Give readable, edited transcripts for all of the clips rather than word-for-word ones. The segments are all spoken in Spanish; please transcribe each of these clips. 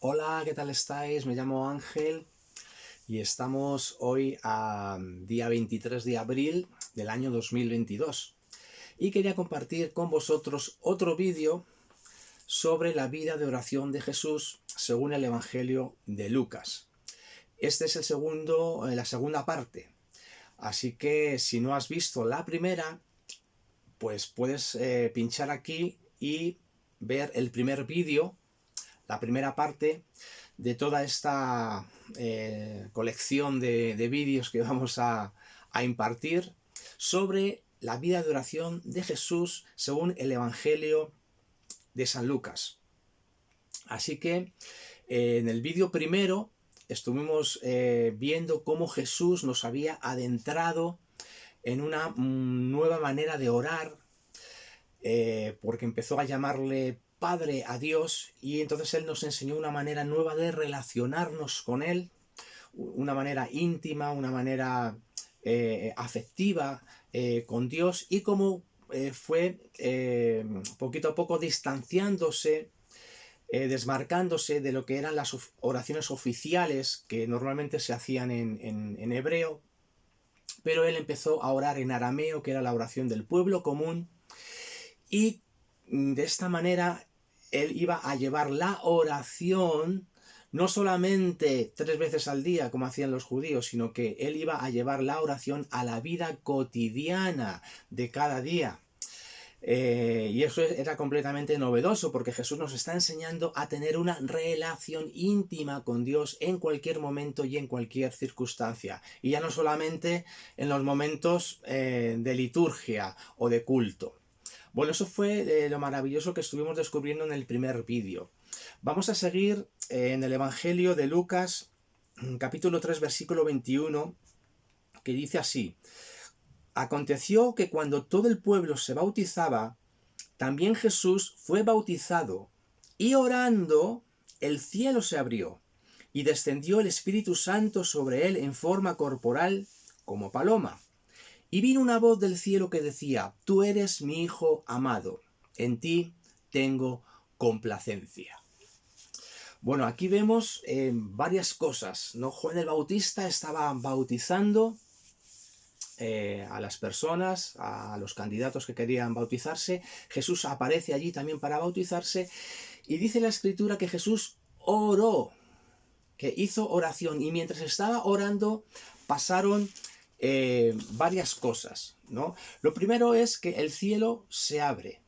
Hola, ¿qué tal estáis? Me llamo Ángel y estamos hoy a día 23 de abril del año 2022. Y quería compartir con vosotros otro vídeo sobre la vida de oración de Jesús según el Evangelio de Lucas. Este es la segunda parte. Así que si no has visto la primera, pues puedes pinchar aquí y ver el primer vídeo, la primera parte de toda esta colección de vídeos que vamos a impartir sobre la vida de oración de Jesús según el Evangelio de San Lucas. Así que en el vídeo primero estuvimos viendo cómo Jesús nos había adentrado en una nueva manera de orar, porque empezó a llamarle Padre a Dios, y entonces Él nos enseñó una manera nueva de relacionarnos con Él, una manera íntima, una manera afectiva con Dios, y cómo fue poquito a poco distanciándose, desmarcándose de lo que eran las oraciones oficiales que normalmente se hacían en hebreo, pero Él empezó a orar en arameo, que era la oración del pueblo común, y de esta manera Él iba a llevar la oración no solamente 3 veces al día como hacían los judíos, sino que Él iba a llevar la oración a la vida cotidiana de cada día. Y eso era completamente novedoso, porque Jesús nos está enseñando a tener una relación íntima con Dios en cualquier momento y en cualquier circunstancia. Y ya no solamente en los momentos de liturgia o de culto. Bueno, eso fue lo maravilloso que estuvimos descubriendo en el primer vídeo. Vamos a seguir en el Evangelio de Lucas, capítulo 3, versículo 21, que dice así: Aconteció que cuando todo el pueblo se bautizaba, también Jesús fue bautizado, y orando, el cielo se abrió, y descendió el Espíritu Santo sobre él en forma corporal como paloma. Y vino una voz del cielo que decía: Tú eres mi Hijo amado, en ti tengo complacencia. Bueno, aquí vemos varias cosas, ¿no? Juan el Bautista estaba bautizando a las personas, a los candidatos que querían bautizarse. Jesús aparece allí también para bautizarse, y dice la Escritura que Jesús oró, que hizo oración, y mientras estaba orando pasaron varias cosas, ¿no? Lo primero es que el cielo se abre,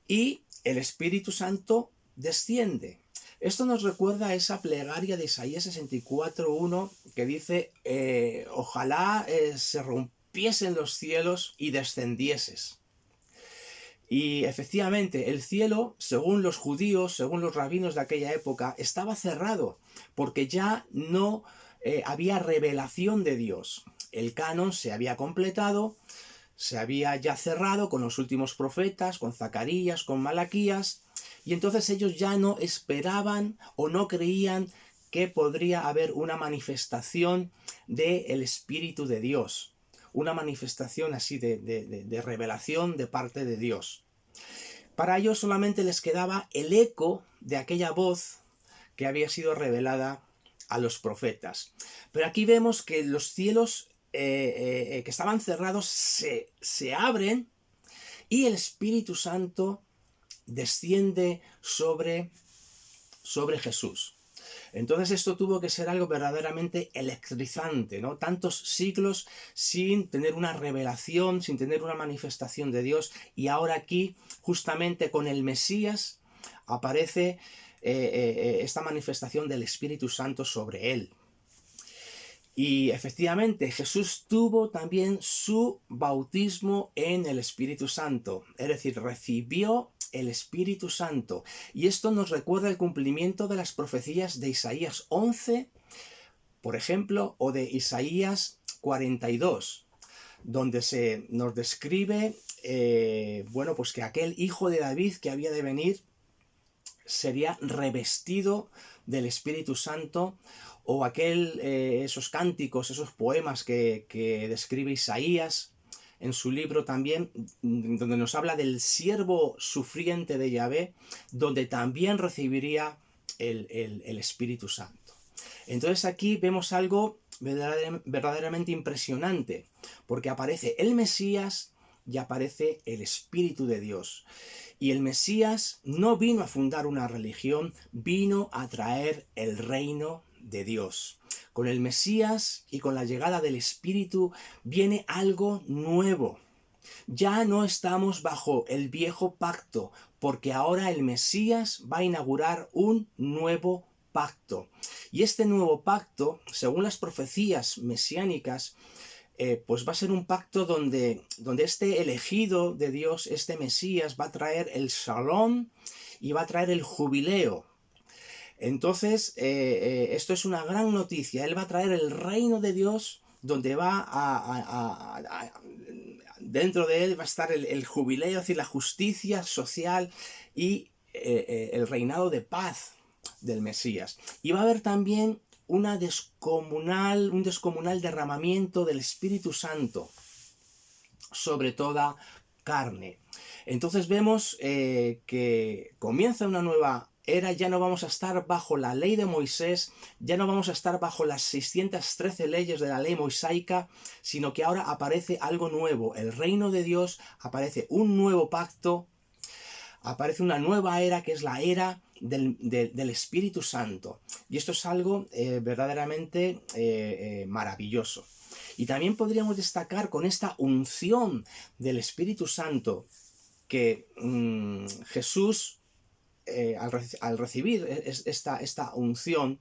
y el Espíritu Santo desciende. Esto nos recuerda a esa plegaria de Isaías 64:1 que dice: ojalá se rompiesen los cielos y descendieses. Y efectivamente, el cielo, según los judíos, según los rabinos de aquella época, estaba cerrado, porque ya no había revelación de Dios. El canon se había completado, se había ya cerrado con los últimos profetas, con Zacarías, con Malaquías, y entonces ellos ya no esperaban o no creían que podría haber una manifestación del Espíritu de Dios, una manifestación así de revelación de parte de Dios. Para ellos solamente les quedaba el eco de aquella voz que había sido revelada a los profetas. Pero aquí vemos que los cielos que estaban cerrados se abren, y el Espíritu Santo desciende sobre Jesús. Entonces esto tuvo que ser algo verdaderamente electrizante, ¿no? Tantos siglos sin tener una revelación, sin tener una manifestación de Dios, y ahora aquí, justamente con el Mesías, aparece esta manifestación del Espíritu Santo sobre él. Y efectivamente Jesús tuvo también su bautismo en el Espíritu Santo, es decir, recibió el Espíritu Santo. Y esto nos recuerda el cumplimiento de las profecías de Isaías 11, por ejemplo, o de Isaías 42, donde se nos describe bueno, pues que aquel hijo de David que había de venir sería revestido del Espíritu Santo, o esos cánticos, esos poemas que describe Isaías, en su libro también, donde nos habla del siervo sufriente de Yahvé, donde también recibiría el Espíritu Santo. Entonces aquí vemos algo verdaderamente impresionante, porque aparece el Mesías y aparece el Espíritu de Dios. Y el Mesías no vino a fundar una religión, vino a traer el reino de Dios. Con el Mesías y con la llegada del Espíritu viene algo nuevo. Ya no estamos bajo el viejo pacto, porque ahora el Mesías va a inaugurar un nuevo pacto. Y este nuevo pacto, según las profecías mesiánicas, pues va a ser un pacto donde este elegido de Dios, este Mesías, va a traer el Shalom y va a traer el jubileo. Entonces, esto es una gran noticia. Él va a traer el reino de Dios, donde dentro de él va a estar el jubileo, es decir, la justicia social y el reinado de paz del Mesías. Y va a haber también un descomunal derramamiento del Espíritu Santo sobre toda carne. Entonces vemos que comienza una nueva era, ya no vamos a estar bajo la ley de Moisés, ya no vamos a estar bajo las 613 leyes de la ley mosaica, sino que ahora aparece algo nuevo, el reino de Dios, aparece un nuevo pacto, aparece una nueva era que es la era del Espíritu Santo. Y esto es algo verdaderamente maravilloso. Y también podríamos destacar con esta unción del Espíritu Santo que Jesús, al recibir esta unción,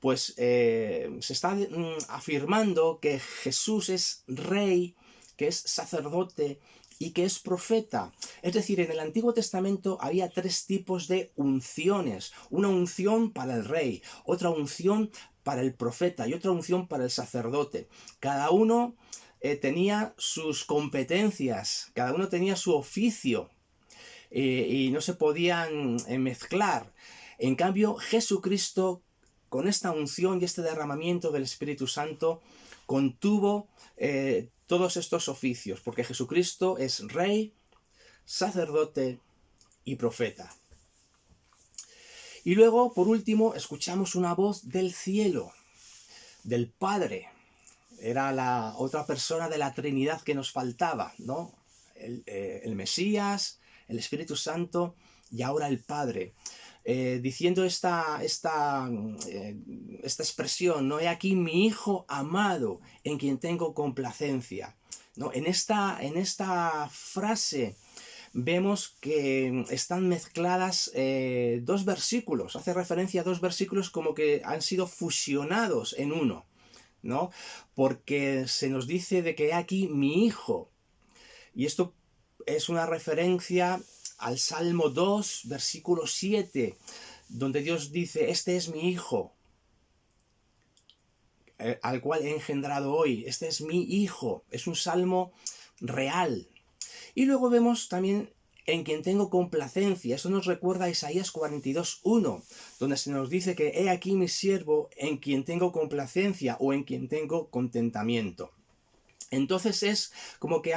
pues se está afirmando que Jesús es rey, que es sacerdote y que es profeta. Es decir, en el Antiguo Testamento había 3 tipos de unciones. Una unción para el rey, otra unción para el profeta y otra unción para el sacerdote. Cada uno tenía sus competencias, cada uno tenía su oficio y no se podían mezclar. En cambio, Jesucristo, con esta unción y este derramamiento del Espíritu Santo, contuvo todos estos oficios, porque Jesucristo es rey, sacerdote y profeta. Y luego, por último, escuchamos una voz del cielo, del Padre. Era la otra persona de la Trinidad que nos faltaba, ¿no? El Mesías, el Espíritu Santo y ahora el Padre. Diciendo esta expresión, ¿no? He aquí mi Hijo amado, en quien tengo complacencia, ¿no? En esta frase vemos que están mezcladas 2 versículos, hace referencia a 2 versículos como que han sido fusionados en uno, ¿no? Porque se nos dice de que he aquí mi Hijo, y esto es una referencia al Salmo 2, versículo 7, donde Dios dice, este es mi Hijo, al cual he engendrado hoy, este es mi Hijo, es un salmo real. Y luego vemos también en quien tengo complacencia, eso nos recuerda a Isaías 42:1, donde se nos dice que he aquí mi siervo en quien tengo complacencia o en quien tengo contentamiento. Entonces es como que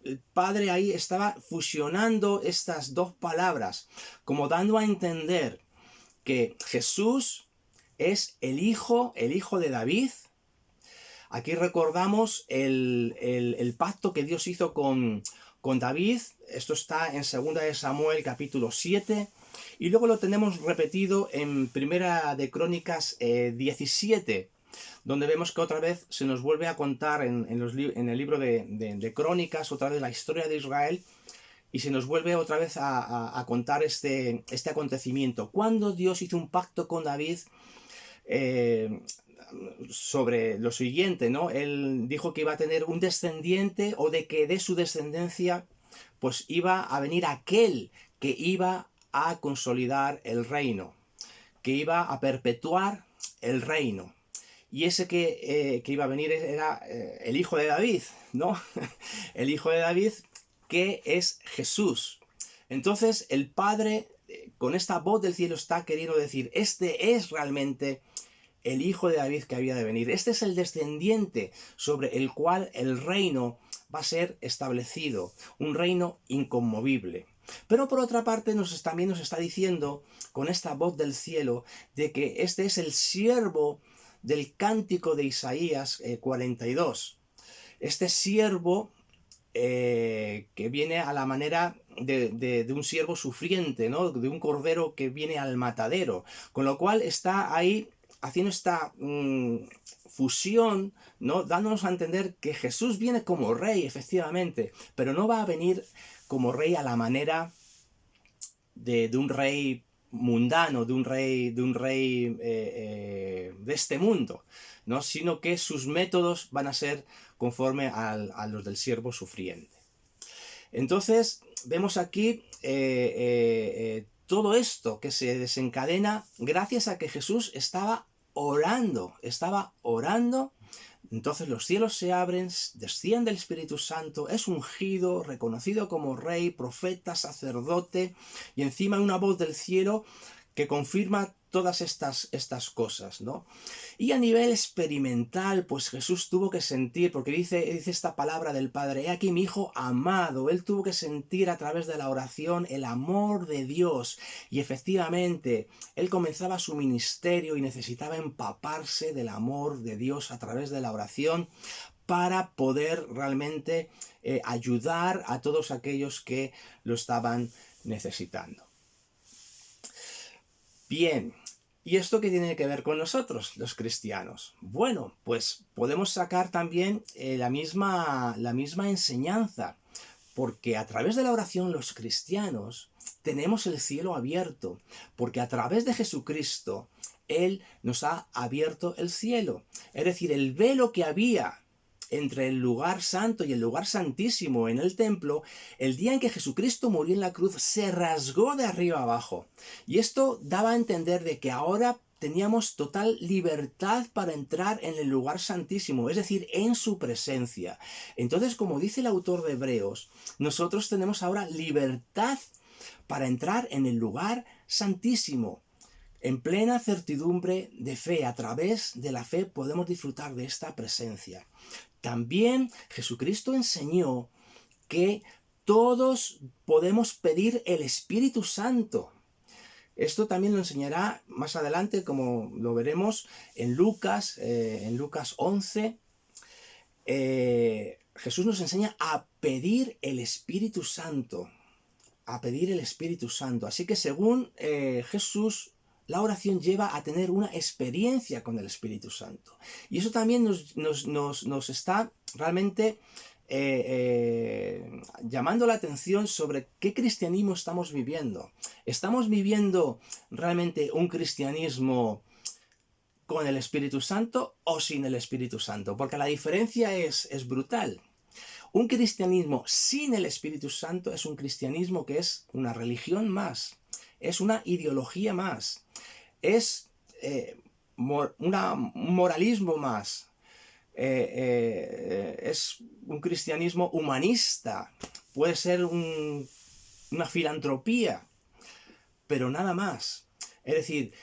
el Padre ahí estaba fusionando estas 2 palabras, como dando a entender que Jesús es el Hijo de David. Aquí recordamos el pacto que Dios hizo con David. Esto está en 2 de Samuel capítulo 7. Y luego lo tenemos repetido en 1 de Crónicas 17. Donde vemos que otra vez se nos vuelve a contar en el libro de Crónicas, otra vez la historia de Israel, y se nos vuelve otra vez a contar este acontecimiento. Cuando Dios hizo un pacto con David sobre lo siguiente, ¿no? Él dijo que iba a tener un descendiente, o de que de su descendencia pues iba a venir aquel que iba a consolidar el reino, que iba a perpetuar el reino. Y ese que iba a venir era el hijo de David, ¿no? El hijo de David, que es Jesús. Entonces el Padre, con esta voz del cielo, está queriendo decir, este es realmente el hijo de David que había de venir. Este es el descendiente sobre el cual el reino va a ser establecido, un reino inconmovible. Pero por otra parte también nos está diciendo con esta voz del cielo de que este es el siervo del cántico de Isaías 42. Este siervo que viene a la manera de un siervo sufriente, ¿no? De un cordero que viene al matadero. Con lo cual está ahí haciendo esta fusión, ¿no? Dándonos a entender que Jesús viene como rey, efectivamente, pero no va a venir como rey a la manera de un rey mundano, de un rey de este mundo, ¿no? Sino que sus métodos van a ser conforme a los del siervo sufriente. Entonces, vemos aquí todo esto que se desencadena gracias a que Jesús estaba orando. Entonces los cielos se abren, desciende el Espíritu Santo, es ungido, reconocido como rey, profeta, sacerdote, y encima hay una voz del cielo que confirma todas estas cosas, ¿no? Y a nivel experimental, pues Jesús tuvo que sentir, porque dice esta palabra del Padre, he aquí mi Hijo amado, él tuvo que sentir a través de la oración el amor de Dios, y efectivamente, él comenzaba su ministerio y necesitaba empaparse del amor de Dios a través de la oración para poder realmente ayudar a todos aquellos que lo estaban necesitando. Bien, ¿y esto qué tiene que ver con nosotros, los cristianos? Bueno, pues podemos sacar también la misma enseñanza, porque a través de la oración los cristianos tenemos el cielo abierto, porque a través de Jesucristo Él nos ha abierto el cielo. Es decir, el velo que había entre el lugar santo y el lugar santísimo en el templo, el día en que Jesucristo murió en la cruz, se rasgó de arriba abajo. Y esto daba a entender de que ahora teníamos total libertad para entrar en el lugar santísimo, es decir, en su presencia. Entonces, como dice el autor de Hebreos, nosotros tenemos ahora libertad para entrar en el lugar santísimo. En plena certidumbre de fe, a través de la fe podemos disfrutar de esta presencia. También Jesucristo enseñó que todos podemos pedir el Espíritu Santo. Esto también lo enseñará más adelante, como lo veremos en Lucas 11. Jesús nos enseña a pedir el Espíritu Santo. A pedir el Espíritu Santo. Así que según Jesús, la oración lleva a tener una experiencia con el Espíritu Santo. Y eso también nos está realmente llamando la atención sobre qué cristianismo estamos viviendo. ¿Estamos viviendo realmente un cristianismo con el Espíritu Santo o sin el Espíritu Santo? Porque la diferencia es brutal. Un cristianismo sin el Espíritu Santo es un cristianismo que es una religión más, es una ideología más, es un moralismo más, es un cristianismo humanista, puede ser una filantropía, pero nada más. Es decir,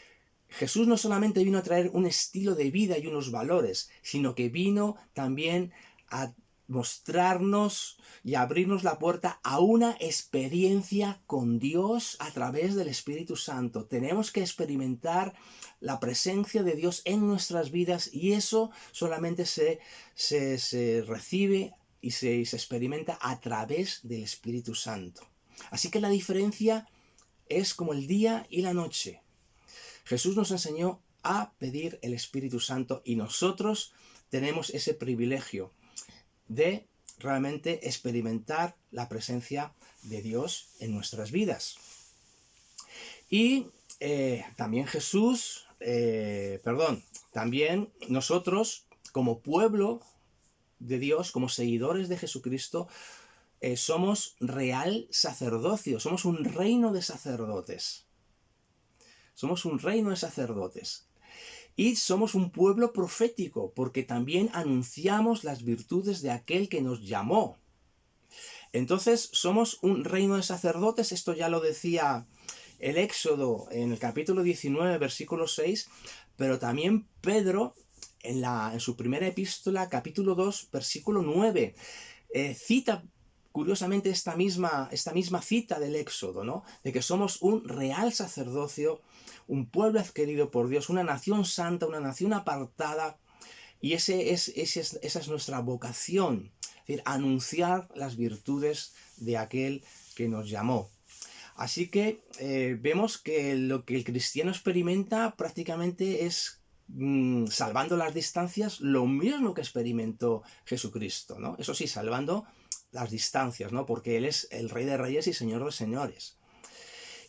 Jesús no solamente vino a traer un estilo de vida y unos valores, sino que vino también a mostrarnos y abrirnos la puerta a una experiencia con Dios a través del Espíritu Santo. Tenemos que experimentar la presencia de Dios en nuestras vidas y eso solamente se recibe y se experimenta a través del Espíritu Santo. Así que la diferencia es como el día y la noche. Jesús nos enseñó a pedir el Espíritu Santo y nosotros tenemos ese privilegio de realmente experimentar la presencia de Dios en nuestras vidas. Y también también nosotros como pueblo de Dios, como seguidores de Jesucristo, somos real sacerdocio, somos un reino de sacerdotes. Somos un reino de sacerdotes. Y somos un pueblo profético, porque también anunciamos las virtudes de aquel que nos llamó. Entonces, somos un reino de sacerdotes, esto ya lo decía el Éxodo en el capítulo 19, versículo 6, pero también Pedro en su primera epístola, capítulo 2, versículo 9. cita curiosamente esta misma cita del Éxodo, ¿no? De que somos un real sacerdocio, un pueblo adquirido por Dios, una nación santa, una nación apartada, y esa es nuestra vocación, es decir, anunciar las virtudes de aquel que nos llamó. Así que vemos que lo que el cristiano experimenta prácticamente es, salvando las distancias, lo mismo que experimentó Jesucristo, ¿no? Eso sí, salvando las distancias, ¿no? Porque Él es el Rey de Reyes y Señor de Señores.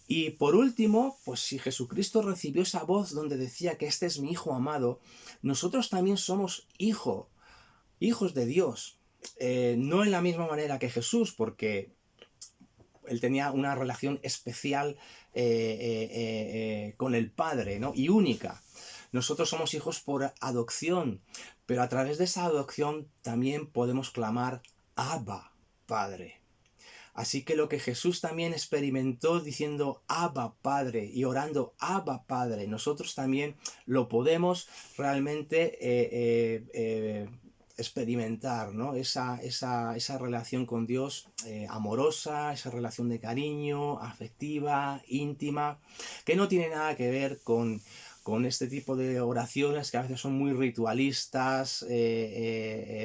Y por último, pues si Jesucristo recibió esa voz donde decía que este es mi Hijo amado, nosotros también somos hijos de Dios. No en la misma manera que Jesús, porque Él tenía una relación especial con el Padre, ¿no? Y única. Nosotros somos hijos por adopción, pero a través de esa adopción también podemos clamar Abba, Padre. Así que lo que Jesús también experimentó diciendo Abba Padre y orando Abba Padre, nosotros también lo podemos realmente experimentar, ¿no? Esa relación con Dios amorosa, esa relación de cariño, afectiva, íntima, que no tiene nada que ver con este tipo de oraciones que a veces son muy ritualistas,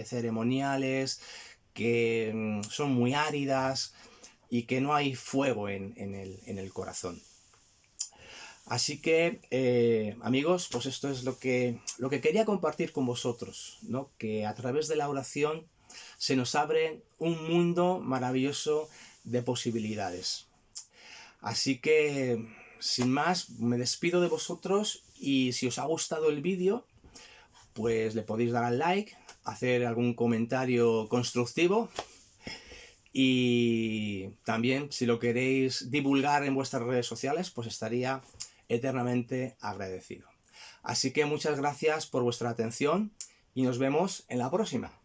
ceremoniales, que son muy áridas y que no hay fuego en el corazón. Así que, amigos, pues esto es lo que quería compartir con vosotros, ¿no? Que a través de la oración se nos abre un mundo maravilloso de posibilidades. Así que, sin más, me despido de vosotros y si os ha gustado el vídeo, pues le podéis dar al like, hacer algún comentario constructivo y también si lo queréis divulgar en vuestras redes sociales, pues estaría eternamente agradecido. Así que muchas gracias por vuestra atención y nos vemos en la próxima.